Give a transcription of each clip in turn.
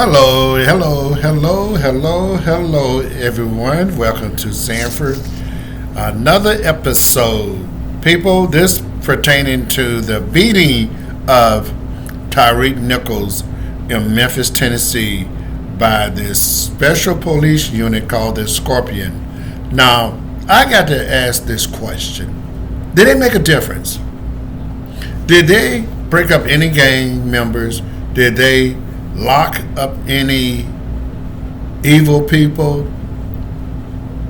Hello, hello, hello, hello, hello, everyone. Welcome to Sanford. Another episode. People, this pertaining to the beating of Tyre Nichols in Memphis, Tennessee by this special police unit called the Scorpion. Now, I got to ask this question. Did it make a difference? Did they break up any gang members? Did they lock up any evil people?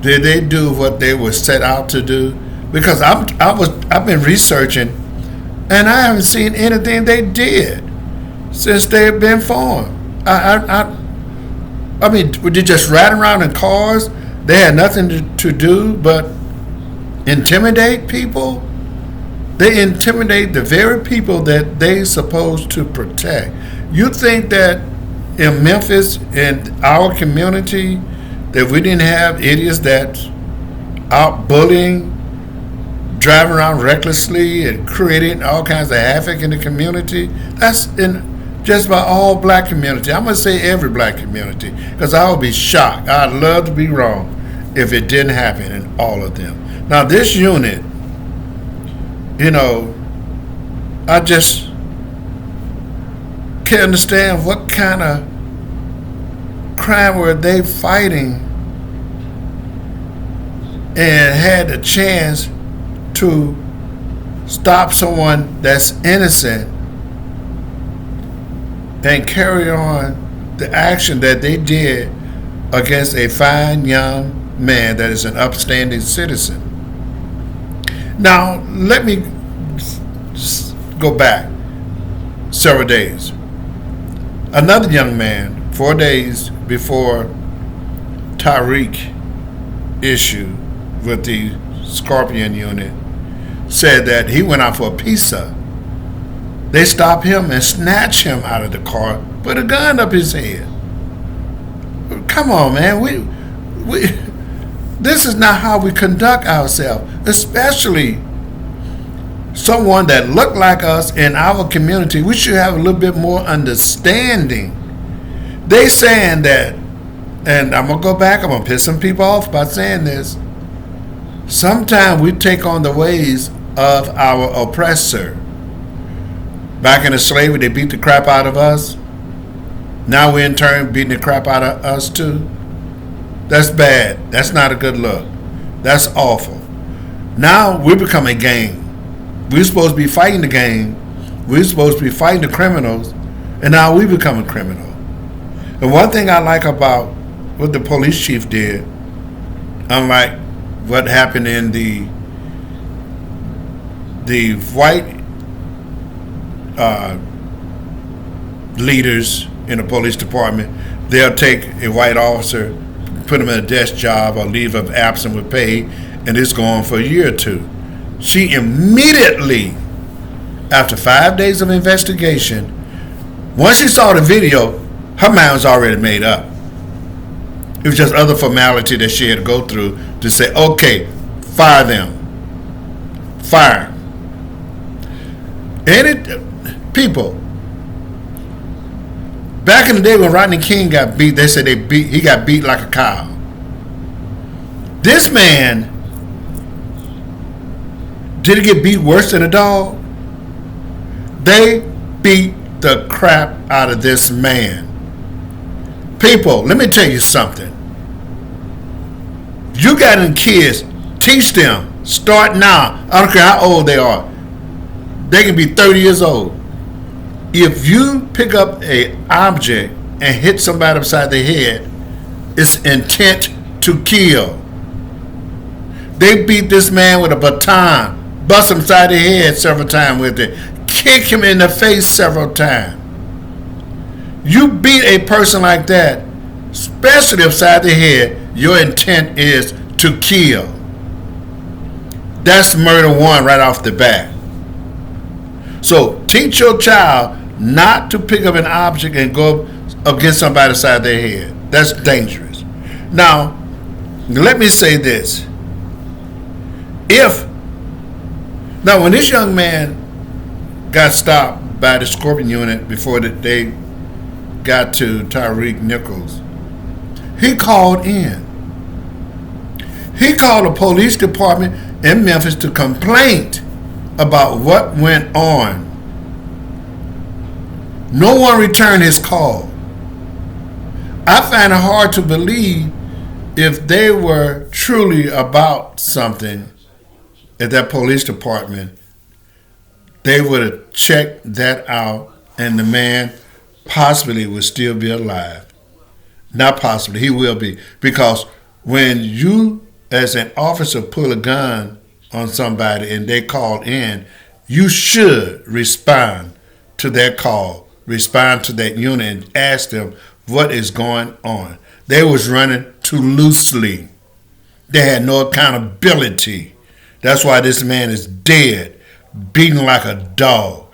Did they do what they were set out to do? Because I've been researching, and I haven't seen anything they did since they've been formed. I mean, were they just riding around in cars? They had nothing to do but intimidate people. They intimidate the very people that they supposed to protect. You think that in Memphis, in our community, that we didn't have idiots that out bullying, driving around recklessly, and creating all kinds of havoc in the community? That's in just about all black community. I'm going to say every black community, because I would be shocked. I'd love to be wrong if it didn't happen in all of them. Now, this unit, I just can't understand what kind of crime were they fighting and had the chance to stop someone that's innocent and carry on the action that they did against a fine young man that is an upstanding citizen. Now, let me go back several days. Another young man, 4 days before Tyreek issue with the Scorpion unit, said that he went out for a pizza. They stopped him and snatched him out of the car, put a gun up his head. Come on, man. We this is not how we conduct ourselves, especially someone that looked like us in our community. We should have a little bit more understanding. They saying that, and I'm going to go back, I'm going to piss some people off by saying this. Sometimes we take on the ways of our oppressor. Back in the slavery, they beat the crap out of us. Now we in turn beating the crap out of us too. That's bad. That's not a good look. That's awful. Now we become a gang. We're supposed to be fighting the gang. We're supposed to be fighting the criminals. And now we become a criminal. And one thing I like about what the police chief did, unlike what happened in the white leaders in the police department, they'll take a white officer, put him in a desk job or leave of absence with pay, and it's going for a year or two. She immediately, after 5 days of investigation, once she saw the video, her mind was already made up. It was just other formality that she had to go through to say, okay, fire them. Fire. People, back in the day when Rodney King got beat, they said he got beat like a cow. This man, did he get beat worse than a dog? They beat the crap out of this man. People, let me tell you something. You got any kids, teach them. Start now. I don't care how old they are. They can be 30 years old. If you pick up an object and hit somebody upside the head, it's intent to kill. They beat this man with a baton, bust him upside the head several times with it, kick him in the face several times. You beat a person like that, especially upside the head, your intent is to kill. That's murder one right off the bat. So teach your child not to pick up an object and go against somebody upside their head. That's dangerous. Now, let me say this. When this young man got stopped by the Scorpion unit before they got to Tyre Nichols, he called in. He called the police department in Memphis to complain about what went on. No one returned his call. I find it hard to believe if they were truly about something at that police department, they would have checked that out and the man possibly would still be alive. Not possibly, he will be. Because when you as an officer pull a gun on somebody and they call in, you should respond to their call, respond to that unit and ask them what is going on. They was running too loosely. They had no accountability. That's why this man is dead, beaten like a dog,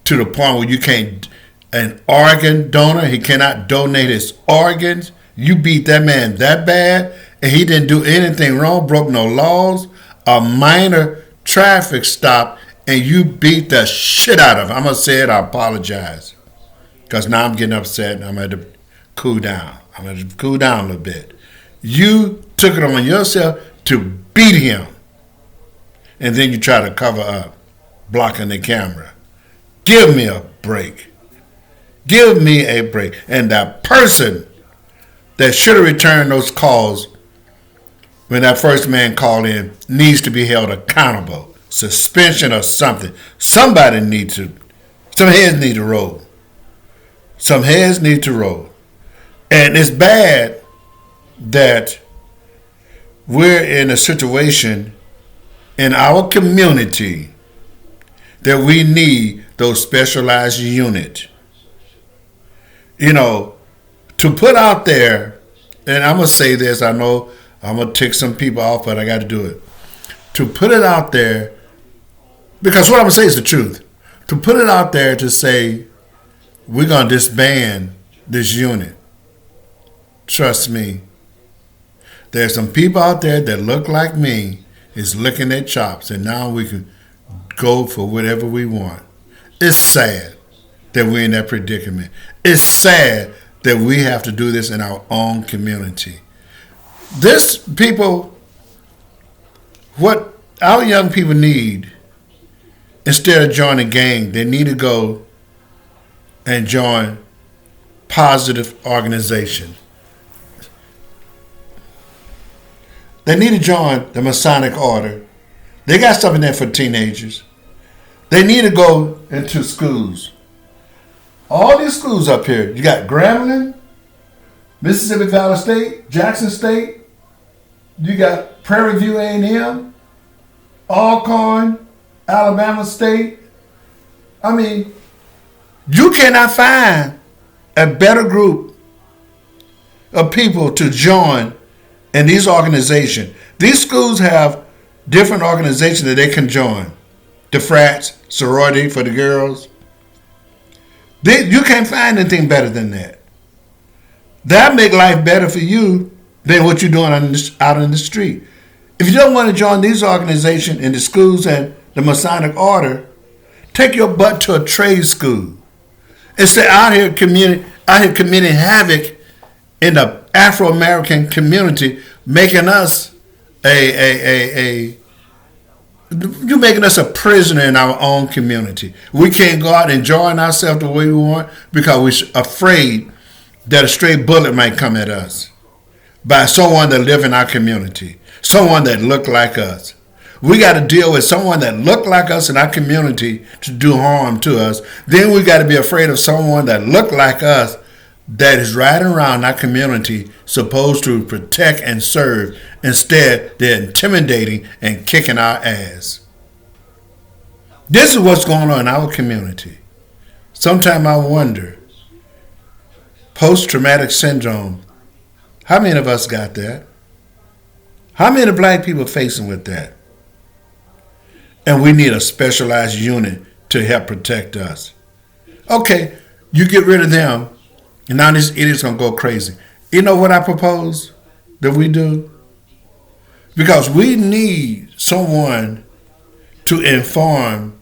to the point where you can't, an organ donor, he cannot donate his organs. You beat that man that bad, and he didn't do anything wrong, broke no laws, a minor traffic stop, and you beat the shit out of him. I'm going to say it, I apologize. Because now I'm getting upset, and I'm going to cool down. I'm going to cool down a little bit. You took it on yourself to beat him, and then you try to cover up, blocking the camera. Give me a break. Give me a break. And that person that should have returned those calls when that first man called in needs to be held accountable. Suspension or something. Somebody needs to, some heads need to roll. Some heads need to roll. And it's bad that we're in a situation in our community that we need those specialized units. You know, to put out there, and I'm going to say this, I know I'm going to tick some people off, but I got to do it. To put it out there, because what I'm going to say is the truth. To put it out there to say, we're going to disband this unit. Trust me. There's some people out there that look like me, is licking their chops, and now we can go for whatever we want. It's sad that we're in that predicament. It's sad that we have to do this in our own community. This people, what our young people need, instead of joining a gang, they need to go and join positive organization. They need to join the Masonic Order. They got something there for teenagers. They need to go into schools. All these schools up here, you got Grambling, Mississippi Valley State, Jackson State, you got Prairie View A&M, Alcorn, Alabama State. I mean, you cannot find a better group of people to join in these organizations. These schools have different organizations that they can join. The frats, sorority for the girls. You can't find anything better than that. That make life better for you than what you're doing out in the street. If you don't want to join these organizations in the schools and the Masonic Order, take your butt to a trade school. Instead out here committing havoc in the Afro American community, making us you're making us a prisoner in our own community. We can't go out and enjoy ourselves the way we want because we're afraid that a stray bullet might come at us by someone that live in our community, someone that look like us. We got to deal with someone that look like us in our community to do harm to us. Then we got to be afraid of someone that look like us that is riding around our community supposed to protect and serve. Instead, they're intimidating and kicking our ass. This is what's going on in our community. Sometimes I wonder, post-traumatic syndrome, how many of us got that? How many black people are facing with that? And we need a specialized unit to help protect us. Okay, you get rid of them, and now this idiot's going to go crazy. You know what I propose that we do? Because we need someone to inform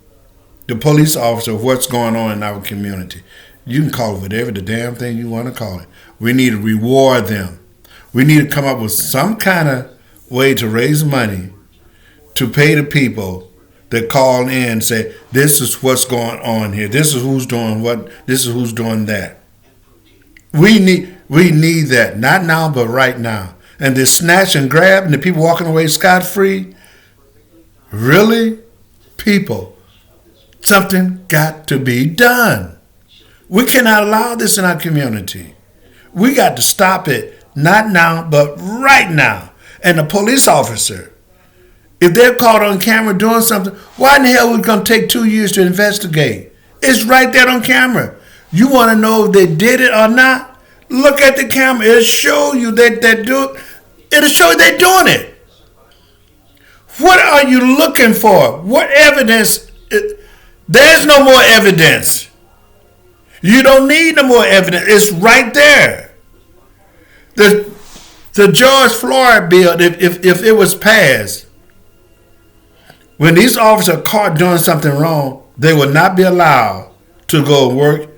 the police officer of what's going on in our community. You can call it whatever the damn thing you want to call it. We need to reward them. We need to come up with some kind of way to raise money to pay the people that call in and say, this is what's going on here. This is who's doing what. This is who's doing that. We need that. Not now, but right now. And this snatch and grab and the people walking away scot-free, really? People, something got to be done. We cannot allow this in our community. We got to stop it, not now, but right now. And the police officer, if they're caught on camera doing something, why in the hell are we going to take 2 years to investigate? It's right there on camera. You want to know if they did it or not? Look at the camera. It'll show you that they do it. It'll show you they're doing it. What are you looking for? What evidence? There's no more evidence. You don't need no more evidence. It's right there. The George Floyd bill, if it was passed, when these officers are caught doing something wrong, they will not be allowed to go work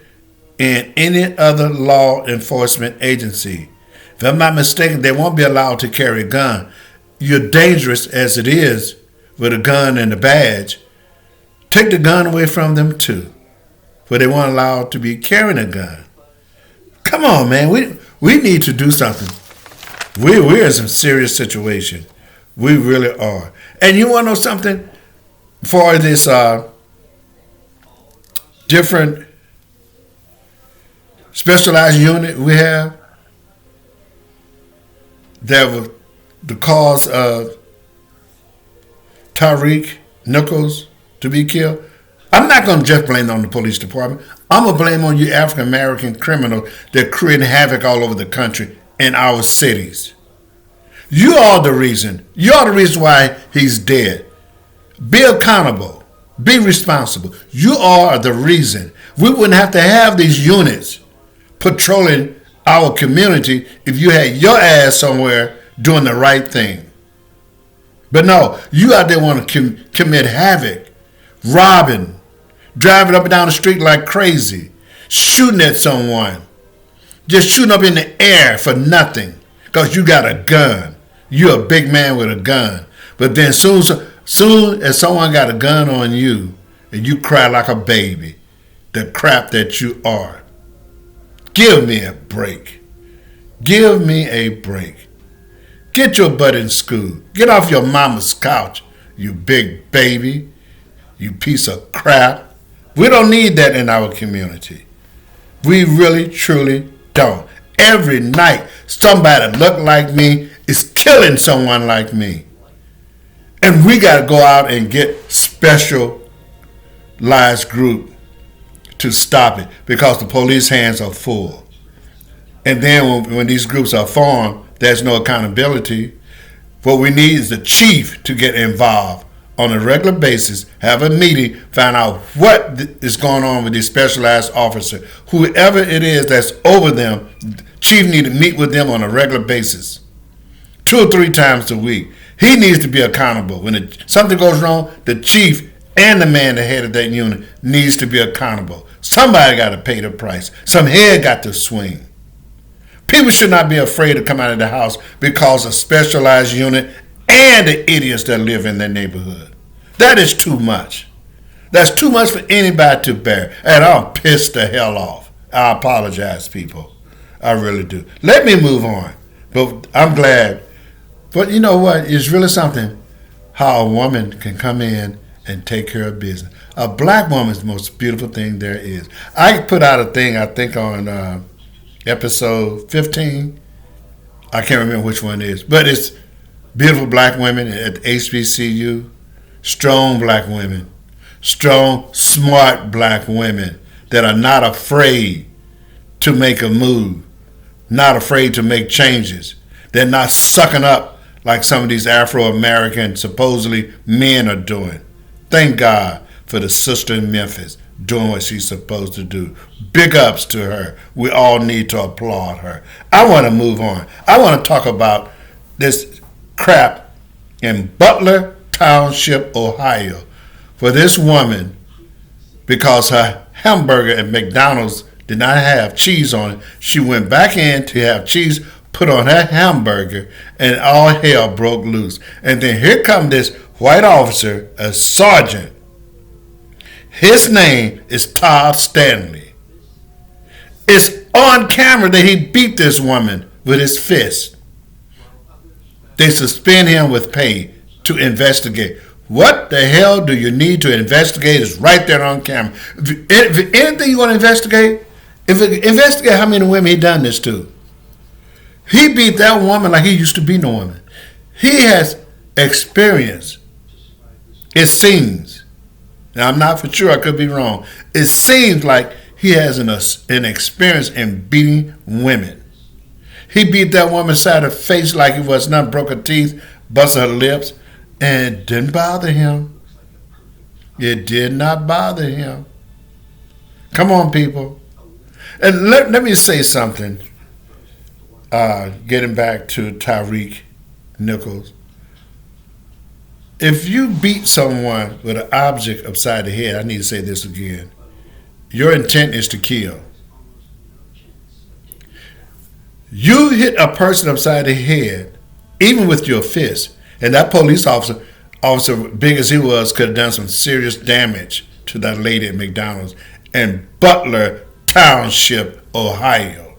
in any other law enforcement agency. If I'm not mistaken, they won't be allowed to carry a gun. You're dangerous as it is with a gun and a badge. Take the gun away from them too, but they weren't allowed to be carrying a gun. Come on, man. We need to do something. We're in some serious situation. We really are. And you want to know something? For this different specialized unit we have that was the cause of Tyre Nichols to be killed, I'm not going to just blame it on the police department. I'm going to blame on you Afro American criminals that creating havoc all over the country in our cities. You are the reason. You are the reason why he's dead. Be accountable. Be responsible. You are the reason. We wouldn't have to have these units patrolling our community if you had your ass somewhere doing the right thing. But no, you out there want to commit havoc, robbing, driving up and down the street like crazy, shooting at someone, just shooting up in the air for nothing because you got a gun. You're a big man with a gun. But then soon as someone got a gun on you and you cry like a baby, the crap that you are. Give me a break. Give me a break. Get your butt in school. Get off your mama's couch, you big baby. You piece of crap. We don't need that in our community. We really, truly don't. Every night, somebody that look like me is killing someone like me. And we got to go out and get specialized group to stop it because the police hands are full. And then when these groups are formed, there's no accountability. What we need is the chief to get involved on a regular basis, have a meeting, find out what is going on with these specialized officers. Whoever it is that's over them, chief need to meet with them on a regular basis, 2 or 3 times a week. He needs to be accountable. When something goes wrong, the chief and the man, the head of that unit, needs to be accountable. Somebody got to pay the price. Some head got to swing. People should not be afraid to come out of the house because of specialized unit and the idiots that live in their neighborhood. That is too much. That's too much for anybody to bear. And I'm pissed the hell off. I apologize, people. I really do. Let me move on. But I'm glad. But you know what? It's really something how a woman can come in and take care of business. A black woman is the most beautiful thing there is. I put out a thing, I think, on episode 15. I can't remember which one it is. But it's beautiful black women at HBCU. Strong black women. Strong, smart black women that are not afraid to make a move. Not afraid to make changes. They're not sucking up like some of these Afro American supposedly men are doing. Thank God for the sister in Memphis doing what she's supposed to do. Big ups to her. We all need to applaud her. I want to move on. I want to talk about this crap in Butler Township, Ohio, for this woman, because her hamburger at McDonald's did not have cheese on it. She went back in to have cheese put on her hamburger, and all hell broke loose. And then here come this white officer, a sergeant. His name is Todd Stanley. It's on camera that he beat this woman with his fist. They suspend him with pay to investigate. What the hell do you need to investigate? Is right there on camera. If anything you want to investigate, investigate how many women he done this to. He beat that woman like he used to beat no woman. He has experience. It seems. Now, I'm not for sure. I could be wrong. It seems like he has an experience in beating women. He beat that woman side of the face like it was nothing, broke her teeth, busted her lips, and it didn't bother him. It did not bother him. Come on, people. And let me say something. Getting back to Tyre Nichols. If you beat someone with an object upside the head, I need to say this again. Your intent is to kill. You hit a person upside the head, even with your fist, and that police officer, big as he was, could have done some serious damage to that lady at McDonald's in Butler Township, Ohio.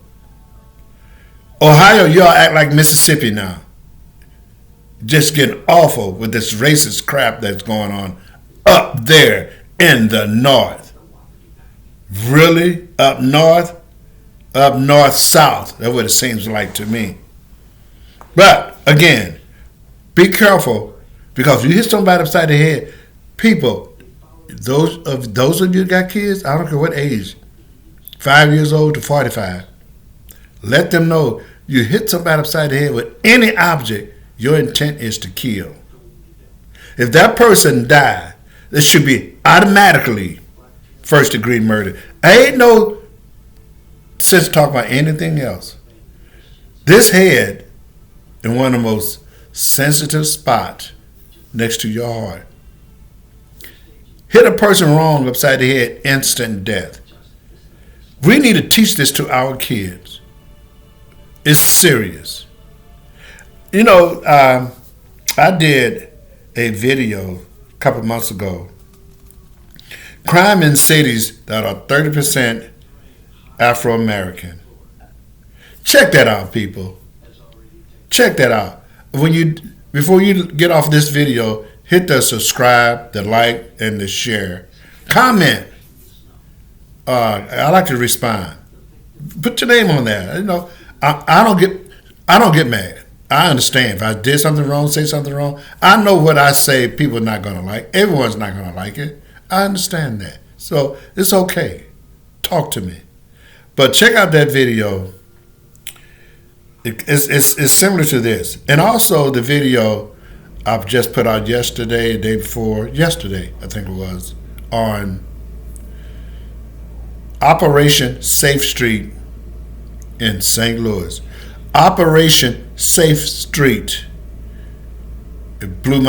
Ohio, y'all act like Mississippi now. Just getting awful with this racist crap that's going on up there in the north. Really? Up north? Up north-south. That's what it seems like to me. But, again, be careful, because if you hit somebody upside the head, people, those of you that got kids, I don't care what age, 5 years old to 45, let them know you hit somebody upside the head with any object, your intent is to kill. If that person died, it should be automatically first-degree murder. I ain't no sense talking about anything else. This head in one of the most sensitive spots next to your heart. Hit a person wrong upside the head, instant death. We need to teach this to our kids. It's serious. You know, I did a video a couple months ago. Crime in cities that are 30% Afro American. Check that out, people. Check that out. Before you get off this video, hit the subscribe, the like, and the share. Comment. I like to respond. Put your name on there. You know, I don't get mad. I understand. If I did something wrong, say something wrong, I know what I say people are not going to like. Everyone's not going to like it. I understand that. So it's okay. Talk to me. But check out that video. It's similar to this. And also the video I've just put out yesterday, the day before, yesterday, I think it was, on Operation Safe Street in St. Louis. Operation Safe Street. It blew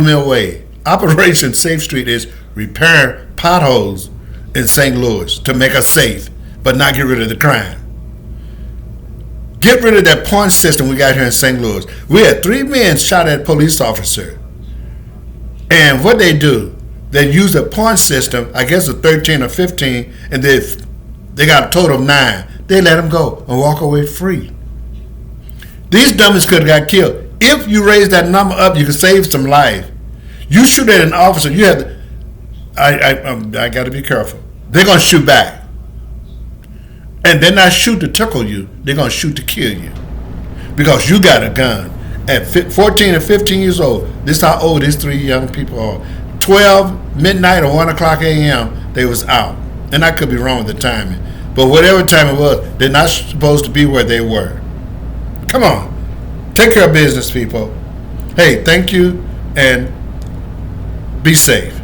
me away. Operation Safe Street is repair potholes in St. Louis to make us safe, but not get rid of the crime. Get rid of that point system we got here in St. Louis. We had 3 men shot at a police officer. And what they do, they use a point system, I guess a 13 or 15, and they got a total of 9. They let them go and walk away free. These dummies could have got killed. If you raise that number up, you can save some life. You shoot at an officer, you have to, I got to be careful. They're going to shoot back. And they're not shoot to tickle you. They're going to shoot to kill you. Because you got a gun. At 14 and 15 years old, this is how old these 3 young people are. 12, midnight, or 1 o'clock a.m., they was out. And I could be wrong with the timing. But whatever time it was, they're not supposed to be where they were. Come on. Take care of business, people. Hey, thank you, and be safe.